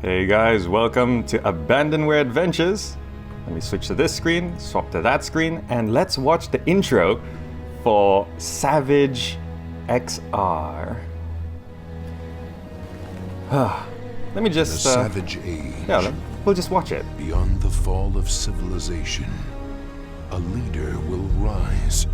Hey guys, welcome to Abandonware Adventures. Let me switch to this screen, swap to that screen, and let's watch the intro for Savage XR. Let me just... the Savage Age. Yeah, we'll just watch it. Beyond the fall of civilization, a leader will rise.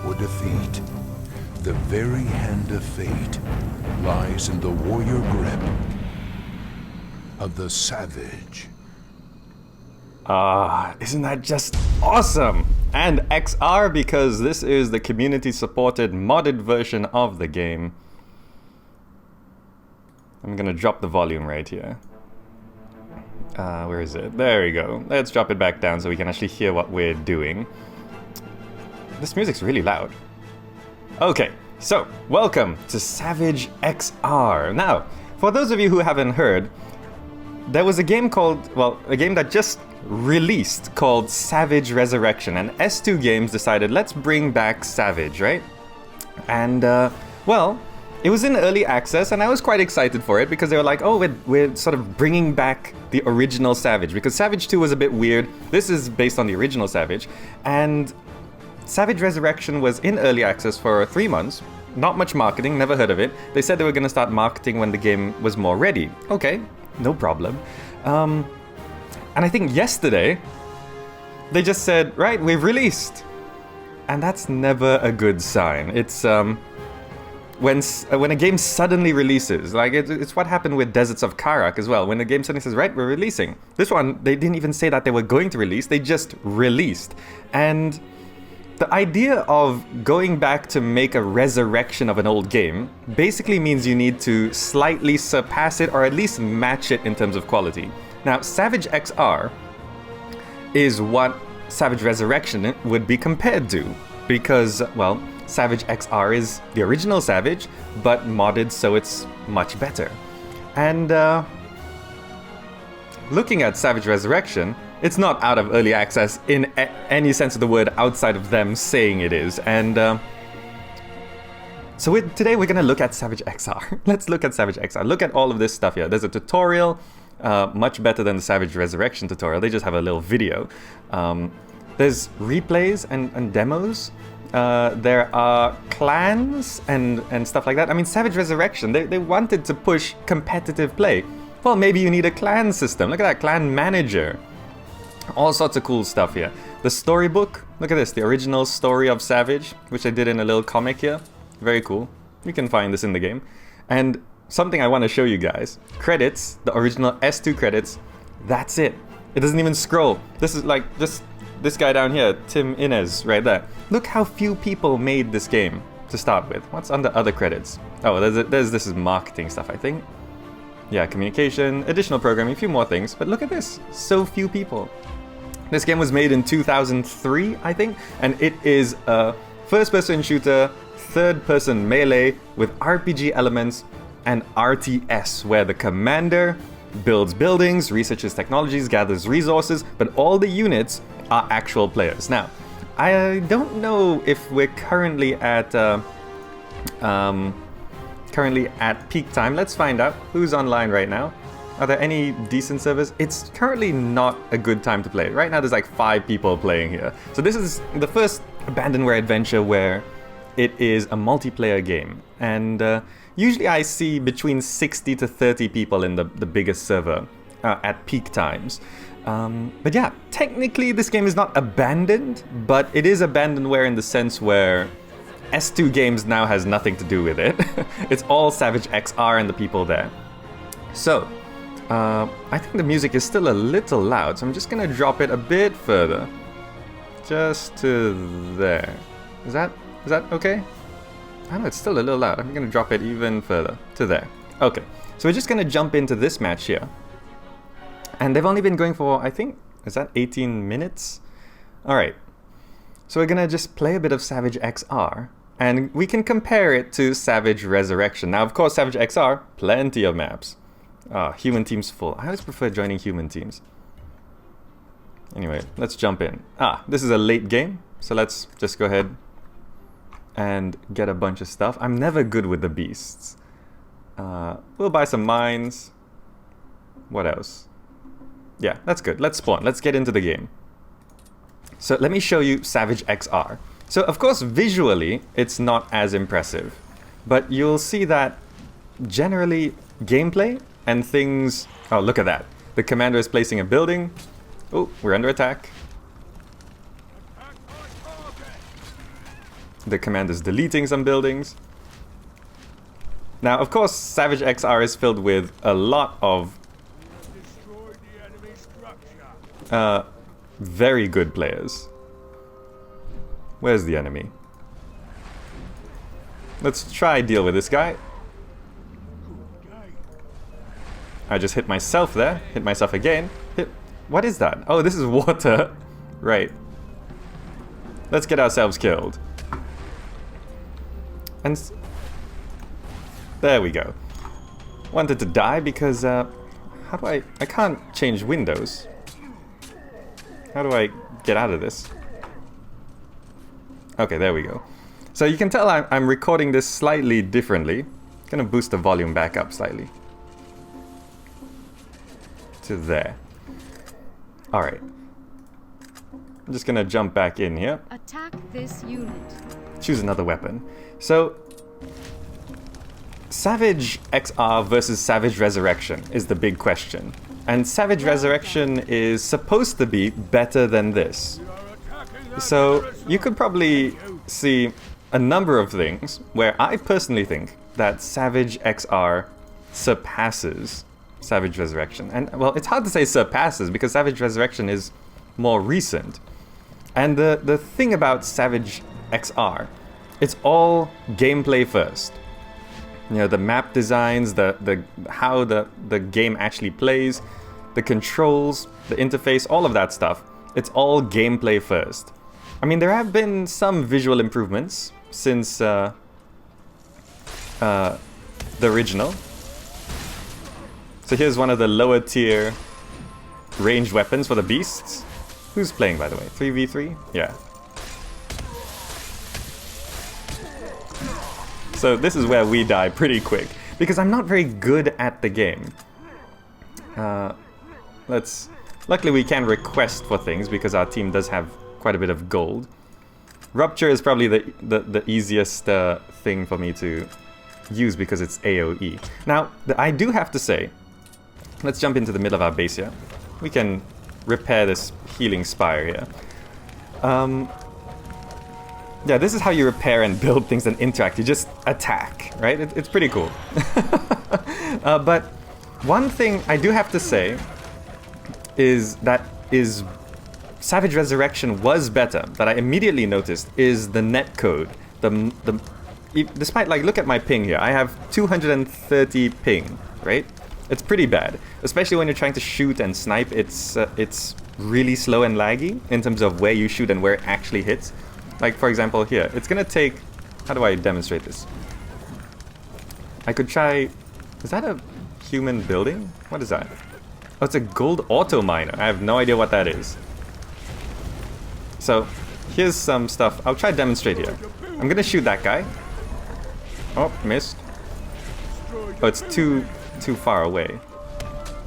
Or defeat, the very hand of fate lies in the warrior grip of the Savage. Isn't that just awesome? And XR because this is the community-supported modded version of the game. I'm gonna drop the volume right here. Where is it? There we go. Let's drop it back down so we can actually hear what we're doing. This music's really loud. Okay, so welcome to Savage XR. Now, for those of you who haven't heard, there was a game called, well, a game that just released called Savage Resurrection, and S2 Games decided, let's bring back Savage, right? And, well, it was in early access, and I was quite excited for it because they were like, oh, we're sort of bringing back the original Savage, because Savage 2 was a bit weird. This is based on the original Savage, and Savage Resurrection was in early access for 3 months. Not much marketing, never heard of it. They said they were going to start marketing when the game was more ready. Okay, no problem. And I think yesterday, they just said, right, we've released. And that's never a good sign. It's when a game suddenly releases, like it's what happened with Deserts of Karak as well. When the game suddenly says, right, we're releasing. This one, they didn't even say that they were going to release, they just released. And the idea of going back to make a resurrection of an old game basically means you need to slightly surpass it or at least match it in terms of quality. Now, Savage XR is what Savage Resurrection would be compared to because, well, Savage XR is the original Savage, but modded so it's much better. And looking at Savage Resurrection, it's not out of early access in any sense of the word outside of them saying it is. And so today we're going to look at Savage XR. Let's look at Savage XR. Look at all of this stuff here. There's a tutorial, much better than the Savage Resurrection tutorial. They just have a little video. There's replays and demos. There are clans and stuff like that. I mean, Savage Resurrection, they wanted to push competitive play. Well, maybe you need a clan system. Look at that, clan manager. All sorts of cool stuff here. The storybook, look at this, the original story of Savage, which I did in a little comic here. Very cool. You can find this in the game. And something I want to show you guys. Credits, the original S2 credits, that's it. It doesn't even scroll. This is like just this guy down here, Tim Inez, right there. Look how few people made this game to start with. What's under other credits? Oh, this is marketing stuff, I think. Yeah, communication, additional programming, a few more things. But look at this, so few people. This game was made in 2003, I think, and it is a first-person shooter, third-person melee with RPG elements and RTS, where the commander builds buildings, researches technologies, gathers resources, but all the units are actual players. Now, I don't know if we're currently at peak time. Let's find out who's online right now. Are there any decent servers? It's currently not a good time to play. Right now there's like 5 people playing here. So this is the first Abandonware adventure where it is a multiplayer game. And Usually I see between 60 to 30 people in the biggest server at peak times. But yeah, technically this game is not abandoned, but it is abandonware in the sense where S2 Games now has nothing to do with it. It's all Savage XR and the people there. So, I think the music is still a little loud, so I'm just gonna drop it a bit further. Just to there. Is that okay? I don't know, it's still a little loud. I'm gonna drop it even further. To there. Okay, so we're just gonna jump into this match here. And they've only been going for, I think, is that 18 minutes? Alright. So we're gonna just play a bit of Savage XR, and we can compare it to Savage Resurrection. Now, of course, Savage XR, plenty of maps. Human teams full. I always prefer joining human teams. Anyway, let's jump in. This is a late game, so let's just go ahead and get a bunch of stuff. I'm never good with the beasts. We'll buy some mines. What else? Yeah, that's good. Let's spawn. Let's get into the game. So let me show you Savage XR. So of course, visually, it's not as impressive. But you'll see that generally, gameplay and things... Oh, look at that. The commander is placing a building. Oh, we're under attack. The commander's deleting some buildings. Now, of course, Savage XR is filled with a lot of very good players. Where's the enemy? Let's try deal with this guy. I just hit myself there. Hit myself again. What is that? Oh, this is water. Right. Let's get ourselves killed. And there we go. Wanted to die because how do I can't change windows. How do I get out of this? Okay, there we go. So you can tell I'm recording this slightly differently. Gonna boost the volume back up slightly. To there. Alright. I'm just gonna jump back in here. Attack this unit. Choose another weapon. So, Savage XR versus Savage Resurrection is the big question. And Savage Resurrection is supposed to be better than this. So, you could probably see a number of things where I personally think that Savage XR surpasses Savage Resurrection. And, well, it's hard to say surpasses because Savage Resurrection is more recent. And the thing about Savage XR, it's all gameplay first. You know, the map designs, how the game actually plays, the controls, the interface, all of that stuff. It's all gameplay first. I mean, there have been some visual improvements since the original. So here's one of the lower tier ranged weapons for the beasts. Who's playing, by the way? 3v3? Yeah. So this is where we die pretty quick, because I'm not very good at the game. Luckily we can request for things, because our team does have quite a bit of gold. Rupture is probably the easiest thing for me to use, because it's AoE. Now, I do have to say, let's jump into the middle of our base here. We can repair this healing spire here. Yeah, this is how you repair and build things and interact. You just attack, right? It's pretty cool. But one thing I do have to say is Savage Resurrection was better, that I immediately noticed, is the netcode. Despite, like, look at my ping here. I have 230 ping, right? It's pretty bad, especially when you're trying to shoot and snipe. It's really slow and laggy in terms of where you shoot and where it actually hits. Like, for example, here, it's gonna take... How do I demonstrate this? I could try... Is that a human building? What is that? Oh, it's a gold auto miner. I have no idea what that is. So, here's some stuff. I'll try to demonstrate here. I'm gonna shoot that guy. Oh, missed. Oh, it's too far away.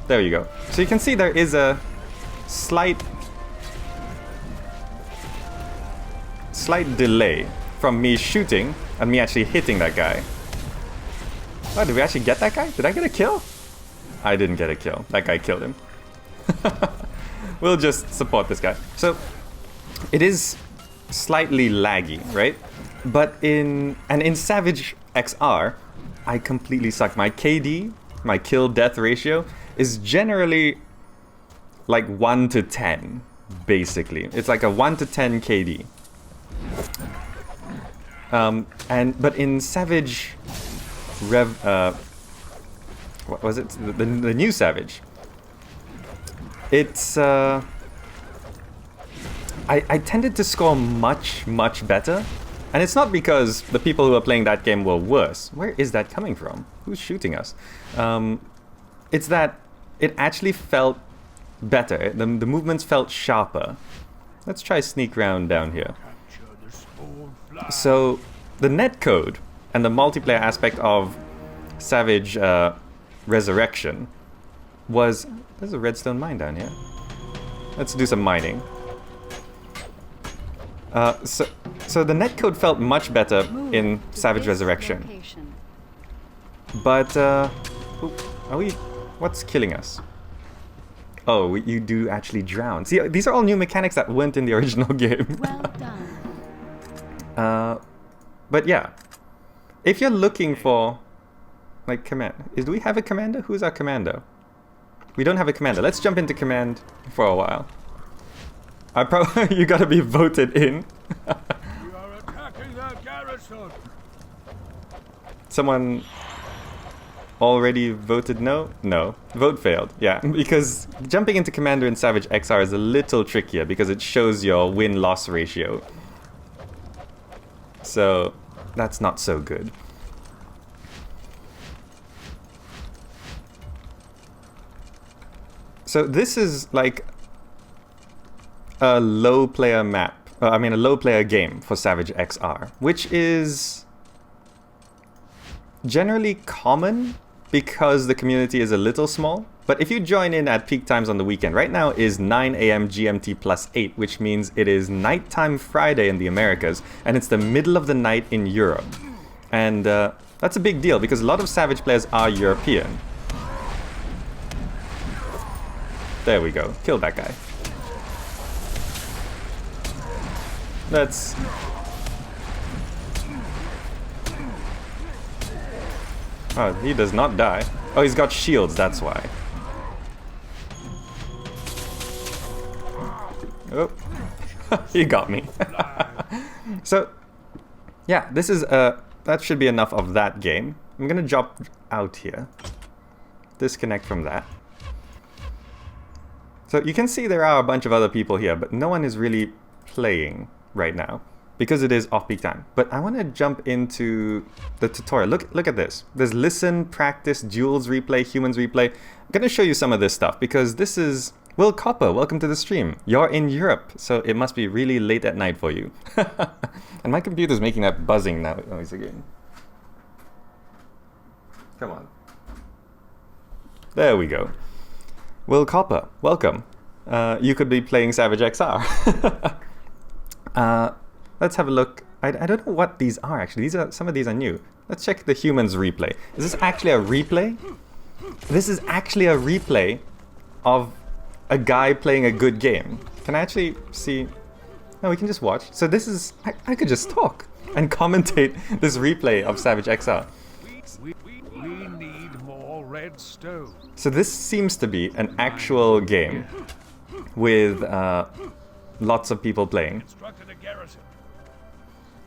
There you go. So you can see there is a slight delay from me shooting and me actually hitting that guy. Oh, did we actually get that guy? Did I get a kill? I didn't get a kill. That guy killed him. We'll just support this guy. So, it is slightly laggy, right? But in Savage XR, I completely suck. My KD, my kill-death ratio, is generally like 1 to 10, basically. It's like a 1 to 10 KD. But in Savage what was it? The new Savage. It's I tended to score much better, and it's not because the people who are playing that game were worse. Where is that coming from? Who's shooting us? It's that it actually felt better. The movements felt sharper. Let's try sneak round down here. So the netcode and the multiplayer aspect of Savage Resurrection was... There's a redstone mine down here. Let's do some mining. So the netcode felt much better in Savage Resurrection. But, are we... What's killing us? Oh, you do actually drown. See, these are all new mechanics that weren't in the original game. Well done. But yeah. If you're looking for... Like, command... Do we have a commander? Who's our commander? We don't have a commander. Let's jump into command for a while. You gotta be voted in. We are attacking their garrison. Someone already voted no? No. Vote failed. Yeah, because jumping into commander in Savage XR is a little trickier because it shows your win-loss ratio. So, that's not so good. So this is like a low player map, a low player game for Savage XR, which is generally common because the community is a little small. But if you join in at peak times on the weekend, right now is 9 a.m. GMT plus 8, which means it is nighttime Friday in the Americas, and it's the middle of the night in Europe. And that's a big deal because a lot of Savage players are European. There we go. Kill that guy. Let's... Oh, he does not die. Oh, he's got shields, that's why. Oh. He got me. So, yeah, this is... that should be enough of that game. I'm gonna drop out here. Disconnect from that. So you can see there are a bunch of other people here, but no one is really playing right now because it is off-peak time. But I want to jump into the tutorial. Look at this. There's listen, practice, duels replay, humans replay. I'm going to show you some of this stuff because this is... Will Copper, welcome to the stream. You're in Europe, so it must be really late at night for you. And my computer's making that buzzing noise again. Come on. There we go. Will Copper, welcome. You could be playing Savage XR. Let's have a look. I don't know what these are actually. Some of these are new. Let's check the humans replay. Is this actually a replay? This is actually a replay of a guy playing a good game. Can I actually see? No, we can just watch. So this is... I could just talk and commentate this replay of Savage XR. We need more redstone. So this seems to be an actual game with lots of people playing. Constructed a garrison.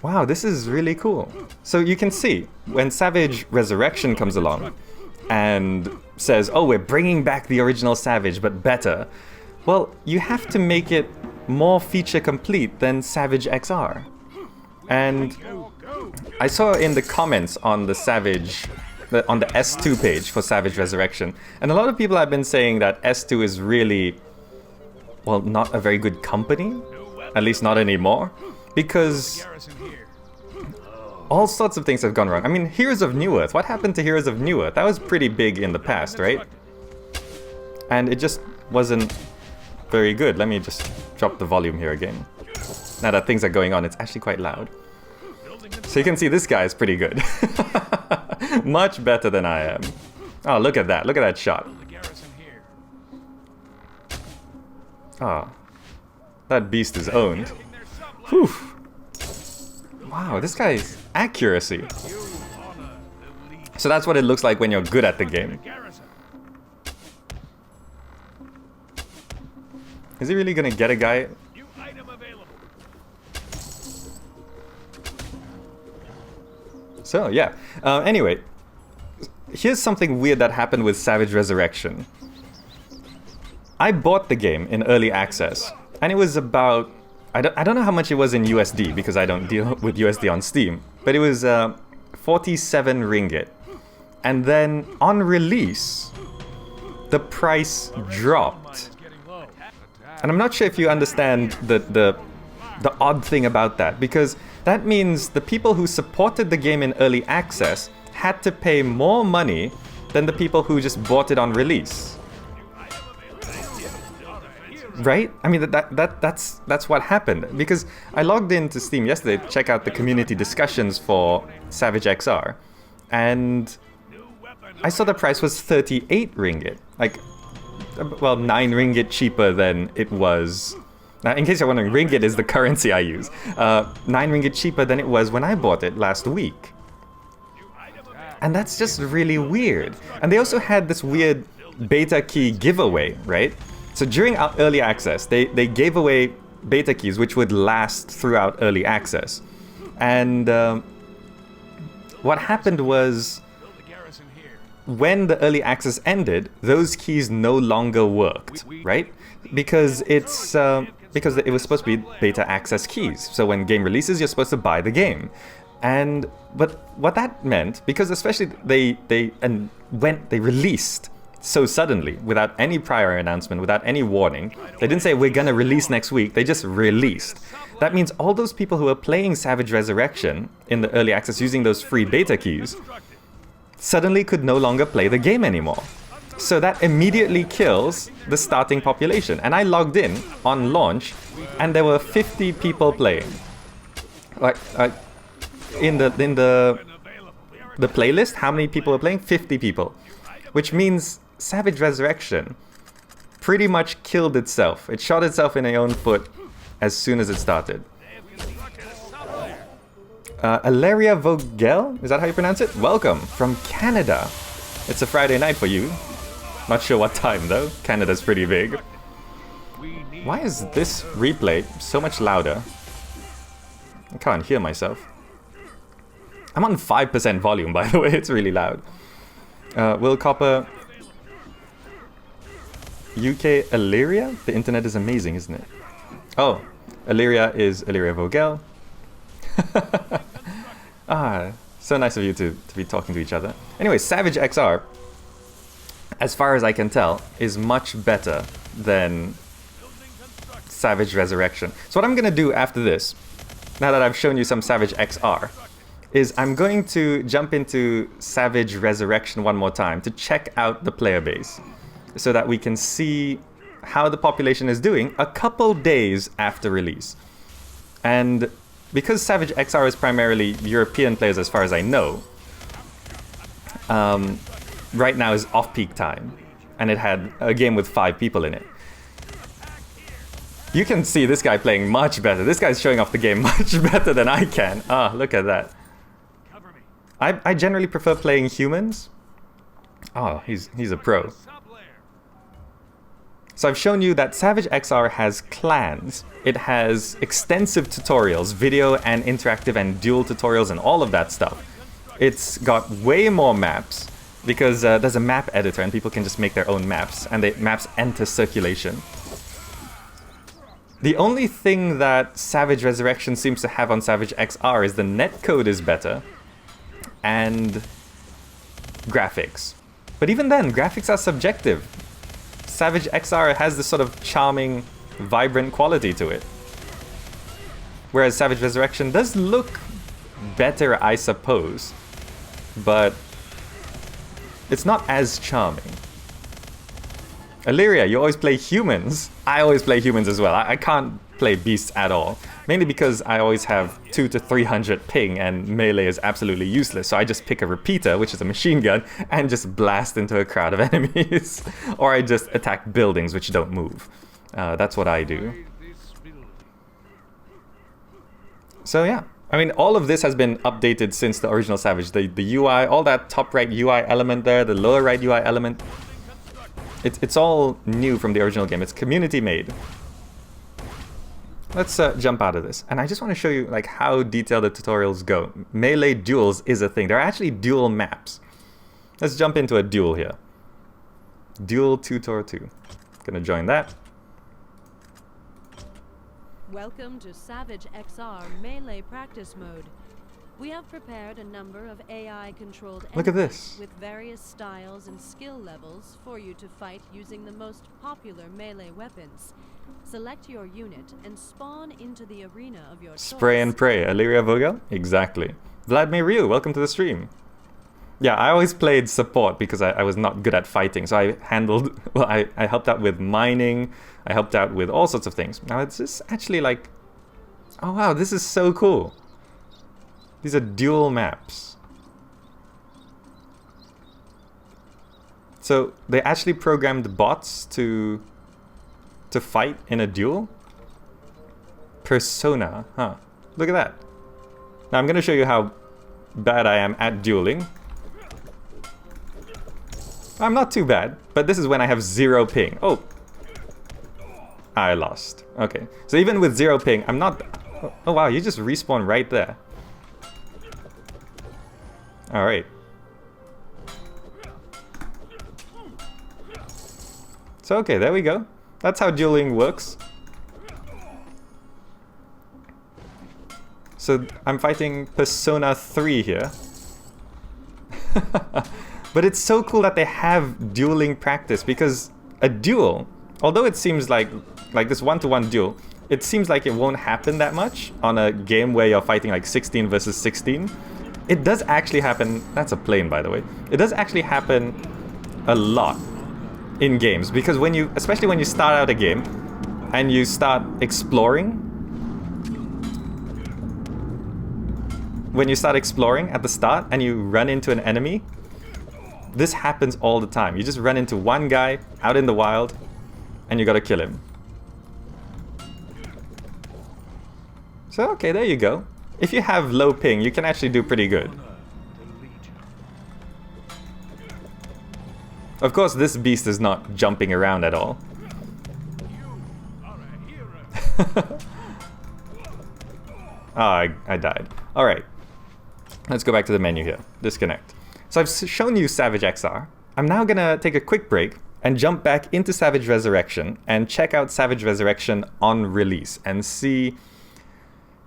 Wow, this is really cool. So you can see when Savage Resurrection comes along and says, oh, we're bringing back the original Savage, but better. Well, you have to make it more feature complete than Savage XR. And I saw in the comments on the Savage... on the S2 page for Savage Resurrection. And a lot of people have been saying that S2 is really, well, not a very good company. At least not anymore. Because all sorts of things have gone wrong. I mean, Heroes of Newerth. What happened to Heroes of Newerth? That was pretty big in the past, right? And it just wasn't very good. Let me just drop the volume here again. Now that things are going on, it's actually quite loud. So you can see this guy is pretty good. Much better than I am. Oh, look at that. Look at that shot. The garrison here. Oh, that beast is owned. Taking their sublet. Whew. Wow, this guy's accuracy. You honor the lead. So that's what it looks like when you're good at the The game. garrison. Is he really gonna get a guy? New item available. So, yeah. Anyway, here's something weird that happened with Savage Resurrection. I bought the game in early access, and it was about... I don't know how much it was in USD, because I don't deal with USD on Steam, but it was 47 ringgit. And then, on release, the price dropped. It's getting low. Attack. And I'm not sure if you understand the odd thing about that, because that means the people who supported the game in early access had to pay more money than the people who just bought it on release. Right? I mean, that's what happened. Because I logged into Steam yesterday to check out the community discussions for Savage XR, and I saw the price was 38 ringgit. Like, well, 9 ringgit cheaper than it was. Now, in case you're wondering, ringgit is the currency I use. 9 ringgit cheaper than it was when I bought it last week. And that's just really weird. And they also had this weird beta key giveaway, right? So during our early access, they gave away beta keys which would last throughout early access. And what happened was, Build the garrison here. when the early access ended, those keys no longer worked, right? Because because it was supposed to be beta access keys. So when game releases, you're supposed to buy the game. But what that meant, because especially they released so suddenly, without any prior announcement, without any warning. They didn't say we're gonna release next week, they just released. That means all those people who are playing Savage Resurrection in the early access using those free beta keys suddenly could no longer play the game anymore. So that immediately kills the starting population. And I logged in on launch, and there were 50 people playing. Like in the playlist, how many people are playing? 50 people, which means Savage Resurrection pretty much killed itself. It shot itself in the own foot as soon as it started. Alaria Vogel, is that how you pronounce it? Welcome from Canada. It's a Friday night for you. Not sure what time though. Canada's pretty big. Why is this replay so much louder? I can't hear myself. I'm on 5% volume, by the way. It's really loud. Will Copper... UK Illyria? The internet is amazing, isn't it? Oh, Illyria is Illyria Vogel. So nice of you to be talking to each other. Anyway, Savage XR, as far as I can tell, is much better than Savage Resurrection. So what I'm going to do after this, now that I've shown you some Savage XR, is I'm going to jump into Savage Resurrection one more time to check out the player base, so that we can see how the population is doing a couple days after release. And because Savage XR is primarily European players as far as I know, right now is off-peak time, and it had a game with 5 people in it. You can see this guy playing much better. This guy's showing off the game much better than I can. Ah, look at that. I generally prefer playing humans. Oh, he's a pro. So I've shown you that Savage XR has clans. It has extensive tutorials, video and interactive and duel tutorials and all of that stuff. It's got way more maps because there's a map editor and people can just make their own maps, and the maps enter circulation. The only thing that Savage Resurrection seems to have on Savage XR is the netcode is better and graphics. But even then, graphics are subjective. Savage XR has this sort of charming, vibrant quality to it. Whereas Savage Resurrection does look better, I suppose, but it's not as charming. Illyria, you always play humans. I always play humans as well. I can't play beasts at all. Mainly because I always have 200 to 300 ping and melee is absolutely useless. So I just pick a repeater, which is a machine gun, and just blast into a crowd of enemies. Or I just attack buildings which don't move. That's what I do. So yeah. I mean, all of this has been updated since the original Savage. The UI, all that top right UI element there, the lower right UI element. It's all new from the original game. It's community made. Let's jump out of this. And I just want to show you like how detailed the tutorials go. Melee duels is a thing. There are actually duel maps. Let's jump into a duel here. Duel Tutor 2. Gonna join that. Welcome to Savage XR Melee Practice Mode. We have prepared a number of AI-controlled Look at enemies this. with various styles and skill levels for you to fight using the most popular melee weapons. Select your unit and spawn into the arena of your Spray and choice. pray. Illyria Vogel? Exactly. Vladimir Ryu, welcome to the stream. Yeah, I always played support because I was not good at fighting. So I handled, well, I helped out with mining. I helped out with all sorts of things. Now it's just actually like, oh wow, this is so cool. These are dual maps. So they actually programmed bots to fight in a duel? Persona, huh. Look at that. Now I'm gonna show you how bad I am at dueling. I'm not too bad, but this is when I have 0 ping. Oh, I lost. Okay, so even with 0 ping, I'm not... Oh wow, you just respawn right there. Alright. So okay, there we go. That's how dueling works. So I'm fighting Persona 3 here. But it's so cool that they have dueling practice, because a duel, although it seems like this one-to-one duel, it seems like it won't happen that much on a game where you're fighting like 16 versus 16. It does actually happen. That's a plane, by the way. It does actually happen a lot in games, because when you, especially when you start out a game and you start exploring, when you start exploring at the start and you run into an enemy, this happens all the time. You just run into one guy out in the wild and you gotta kill him. So okay, there you go. If you have low ping, you can actually do pretty good. Of course, this beast is not jumping around at all. Oh, I died. Alright. Let's go back to the menu here. Disconnect. So I've shown you Savage XR. I'm now gonna take a quick break and jump back into Savage Resurrection and check out Savage Resurrection on release and see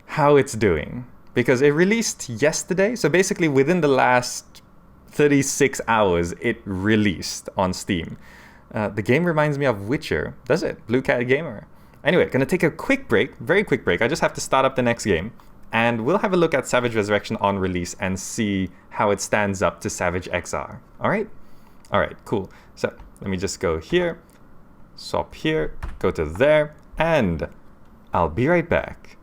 how it's doing. Because it released yesterday, so basically within the last 36 hours, it released on Steam. The game reminds me of Witcher, does it? Blue Cat Gamer. Anyway, gonna take a quick break, very quick break. I just have to start up the next game. And we'll have a look at Savage Resurrection on release and see how it stands up to Savage XR. Alright? Alright, cool. So, let me just go here, swap here, go to there, and I'll be right back.